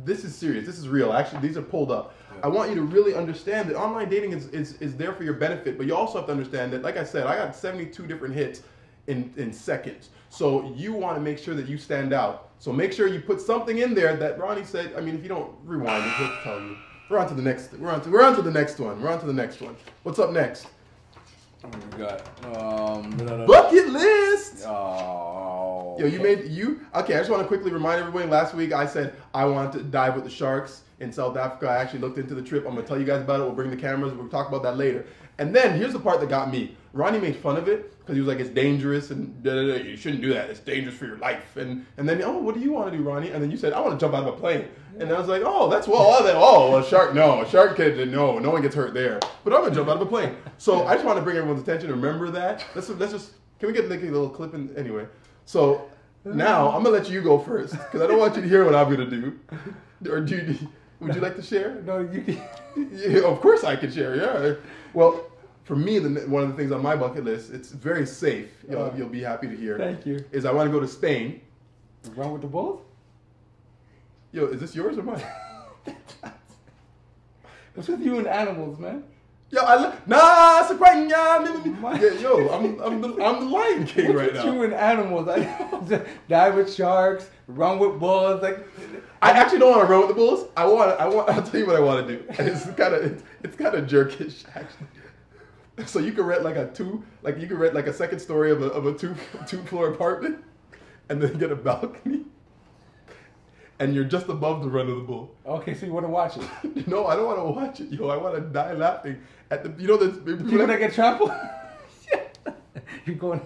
This is serious. This is real. Actually, these are pulled up. Yeah. I want you to really understand that online dating is there for your benefit, but you also have to understand that, like I said, I got 72 different hits in seconds. So you want to make sure that you stand out. So make sure you put something in there that Ronnie said. I mean, if you don't rewind it, he'll tell you. We're on to the next. We're on to the next one. We're on to the next one. What's up next? What do we got? Bucket list. Oh. Yo, okay, I just want to quickly remind everybody, last week I said I wanted to dive with the sharks in South Africa. I actually looked into the trip. I'm going to tell you guys about it. We'll bring the cameras. We'll talk about that later. And then here's the part that got me. Ronnie made fun of it because he was like, it's dangerous and you shouldn't do that. It's dangerous for your life. And then, oh, what do you want to do, Ronnie? And then you said, I want to jump out of a plane. And I was like, oh, that's a shark, no. A shark kid, no one gets hurt there. But I'm going to jump out of a plane. So I just want to bring everyone's attention to remember that. Let's just, can we get like a little clip in, anyway. So now I'm going to let you go first because I don't want you to hear what I'm going to do. Or would you like to share? No, you can. Yeah, of course I can share, yeah. Well, for me, one of the things on my bucket list, it's very safe, you'll be happy to hear. Thank you. Is I want to go to Spain. Run with the bulls? Yo, is this yours or mine? What's with you and animals, man? Yo, it's a quite yeah, yo, I'm the Lion King right What's now. with you and animals? I dive with sharks, run with bulls, like. I actually don't want to run with the bulls. I'll tell you what I want to do. It's kind of jerkish, actually. So you could rent like a second story of a two-floor apartment, and then get a balcony, and you're just above the run of the bull. Okay, so you want to watch it? No, I don't want to watch it. Yo, I want to die laughing at the People that get trampled. You're going.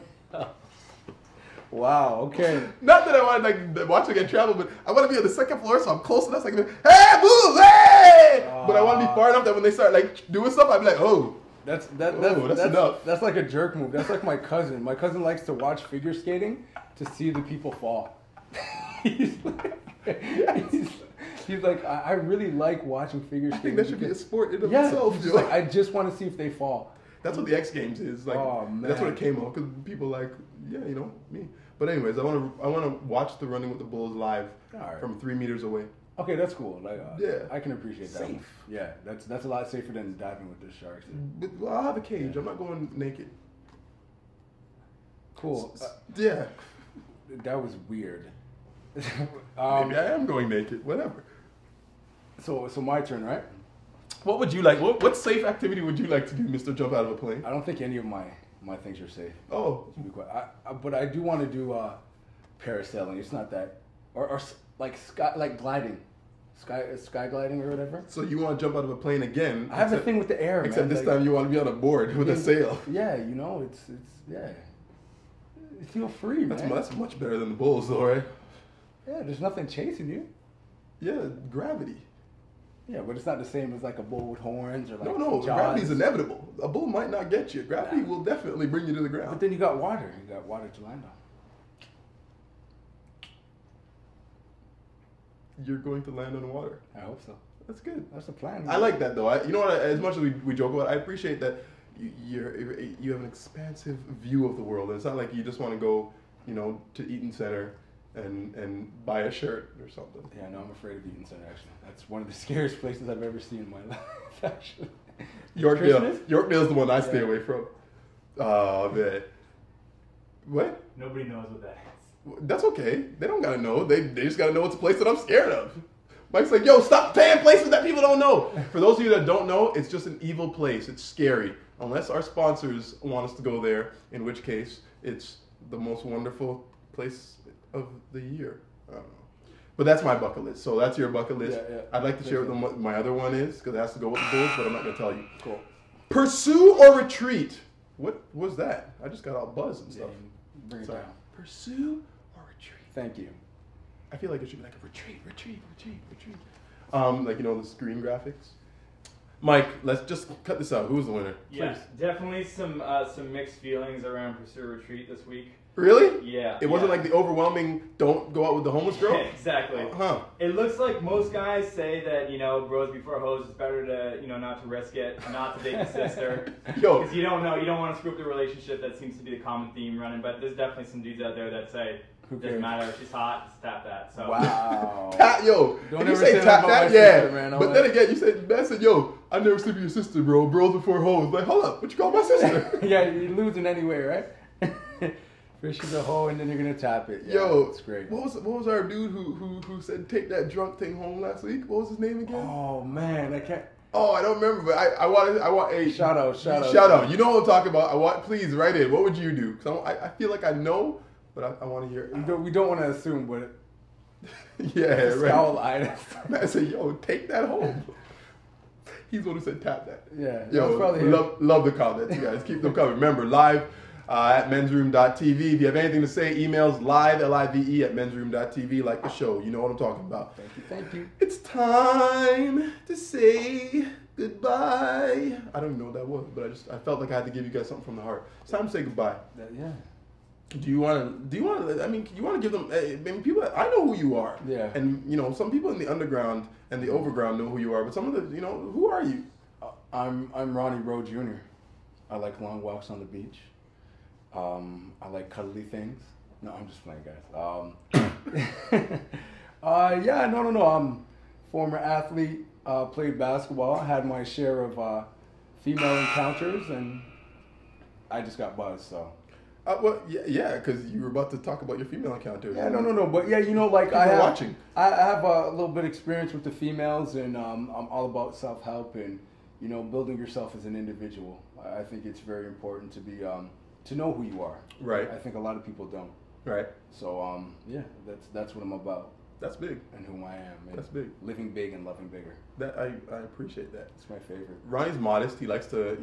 Wow. Okay. Not that I want to like watch it get travel, but I want to be on the second floor, so I'm close enough so I can be, hey, bulls, hey! But I want to be far enough that when they start like doing stuff, I'm like, oh. That's enough. That's like a jerk move. That's like my cousin. My cousin likes to watch figure skating to see the people fall. he's like, I really like watching figure skating. I think that should be a sport in yeah, itself. Just like, I just want to see if they fall. That's what the X Games is. Like, oh, man. That's what it came off because people like, yeah, me. But anyways, I want to watch the Running with the Bulls live from 3 meters away. Okay, that's cool. Like, yeah, I can appreciate that. Safe. Yeah, that's a lot safer than diving with the sharks. But I'll have a cage. I'm not going naked. Cool. Yeah. That was weird. Maybe I am going naked. Whatever. So my turn, right? What would you like? What safe activity would you like to do, Mr. Jump Out of a Plane? I don't think any of my things are safe. Oh. But I do want to do parasailing. It's not that, or like gliding, sky gliding or whatever. So you want to jump out of a plane again? I have a thing with the air, except man. This time you want to be on a board with a sail. Yeah, it's yeah. You feel free, man. That's much better than the bulls, though, right? Yeah, there's nothing chasing you. Yeah, gravity. Yeah, but it's not the same as like a bull with horns or like No, Jaws. gravity's inevitable. A bull might not get you. Gravity will definitely bring you to the ground. But then you got water. You got water to land on. You're going to land on the water. I hope so. That's good. That's the plan. I like that, though. You know what? As much as we joke about it, I appreciate that you have an expansive view of the world. And it's not like you just want to go, to Eaton Center and buy a shirt or something. Yeah, no, I'm afraid of Eaton Center, actually. That's one of the scariest places I've ever seen in my life, actually. Yorkdale's the one I stay away from. Oh, man. What? Nobody knows what that is. That's okay. They don't gotta know. They just gotta know it's a place that I'm scared of. Mike's like, yo, stop paying places that people don't know. For those of you that don't know, it's just an evil place. It's scary. Unless our sponsors want us to go there, in which case it's the most wonderful place of the year. I don't know. But that's my bucket list. So that's your bucket list. Yeah. I'd like to share with them what my other one is, because it has to go with the Bulls, but I'm not gonna tell you. Cool. Pursue or retreat? What was that? I just got all buzzed and stuff. Yeah, bring it Sorry. down. Pursue or retreat? Thank you. I feel like it should be like a retreat. Like, the screen graphics. Mike, let's just cut this out. Who's the winner? Yeah, definitely some mixed feelings around Pursue or Retreat this week. Really? Yeah. It wasn't like the overwhelming "don't go out with the homeless girl." Exactly. Huh? It looks like most guys say that, bros before hoes, it's better to, not to risk it, not to date the sister. Yo. Because you don't want to screw up the relationship. That seems to be the common theme running. But there's definitely some dudes out there that say, doesn't matter if she's hot, just tap that. So. Wow. Yo. Don't and you ever say say that tap about that, my yeah. sister, man. But then again, you said, yo, I never sleep with your sister, bro. Bros before hoes. Like, hold up, what you call my sister? Yeah, you're losing anyway, right? Fish is a hoe, and then you're gonna tap it. Yeah, Yo, it's great. What was our dude who said take that drunk thing home last week? What was his name again? Oh man, I can't. Oh, I don't remember, but I want a Shout out. You know what I'm talking about. Please write in. What would you do? Because I feel like I know, but I want to hear. We don't want to assume, but Yeah, right. scowl eyed. Man said, yo, take that home. He's the one who said tap that. Yeah, Yo, probably him. love the comments, you guys. Keep them coming. Remember, live at mensroom.tv. If you have anything to say, emails live, L-I-V-E, at mensroom.tv. Like the show. You know what I'm talking about. Thank you. It's time to say goodbye. I don't even know what that was, but I felt like I had to give you guys something from the heart. It's time to say goodbye. Yeah. Do you want to? I mean, you want to give them? I mean, people. I know who you are. Yeah. And some people in the underground and the overground know who you are, but some of the, who are you? I'm Ronnie Rowe Jr. I like long walks on the beach. I like cuddly things. No, I'm just playing, guys. No. I'm former athlete. Played basketball. Had my share of female encounters, and I just got buzzed. So. Because you were about to talk about your female encounter. Yeah, no. But yeah, like People watching. I have a little bit of experience with the females, and I'm all about self-help and building yourself as an individual. I think it's very important to be to know who you are. Right. I think a lot of people don't. Right. So that's what I'm about. That's big. And who I am. Man. That's big. Living big and loving bigger. That I appreciate that. It's my favorite. Ronnie's modest. He likes to,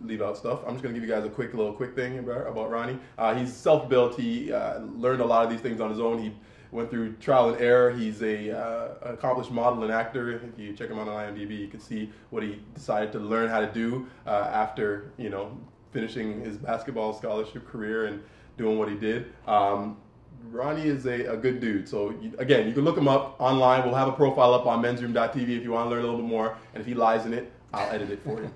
leave out stuff. I'm just gonna give you guys a quick thing about Ronnie. He's self-built. He learned a lot of these things on his own. He went through trial and error. He's a accomplished model and actor. If you check him out on IMDb, you can see what he decided to learn how to do after, finishing his basketball scholarship career and doing what he did. Ronnie is a good dude. So, again, you can look him up online. We'll have a profile up on mensroom.tv if you want to learn a little bit more. And if he lies in it, I'll edit it for you.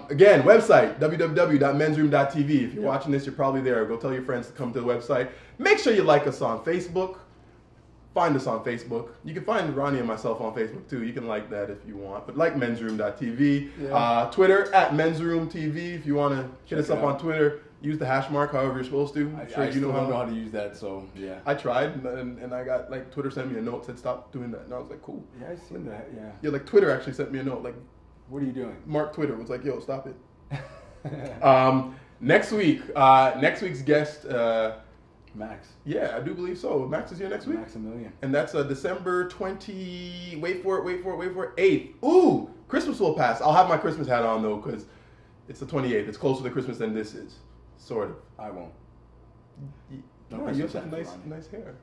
Again, website, www.mensroom.tv. If you're watching this, you're probably there. Go tell your friends to come to the website. Make sure you like us on Facebook. Find us on Facebook. You can find Ronnie and myself on Facebook, too. You can like that if you want. But like mensroom.tv. Yeah. Twitter, at mensroomtv. If you want to hit us up on Twitter, use the hash mark however you're supposed to. I sure still don't know how to use that, so yeah. I tried, and I got, Twitter sent me a note, said stop doing that. And I was like, cool. Yeah, I've seen that, yeah. Yeah, Twitter actually sent me a note. What are you doing? Mark Twitter was like, yo, stop it. Next week's guest... Max. Yeah, I do believe so. Max is here next week? Maximilian. And that's December 20... Wait for it. 8th. Ooh! Christmas will pass. I'll have my Christmas hat on, though, because it's the 28th. It's closer to Christmas than this is. Sort of. I won't. No, you have such nice hair.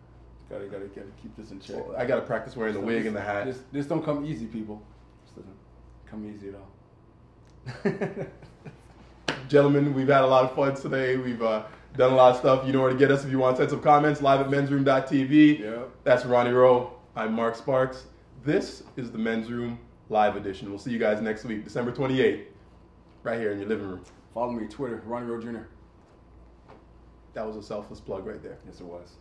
Gotta keep this in check. Well, I gotta practice wearing the wig and the hat. This don't come easy, people. This doesn't come easy at all. Gentlemen, we've had a lot of fun today. We've done a lot of stuff. You know where to get us if you want to send some comments. Live at mensroom.tv. Yep. That's Ronnie Rowe. I'm Mark Sparks. This is the Men's Room Live Edition. We'll see you guys next week, December 28th, right here in your living room. Follow me, Twitter, Ronnie Rowe Jr. That was a selfless plug right there. Yes, it was.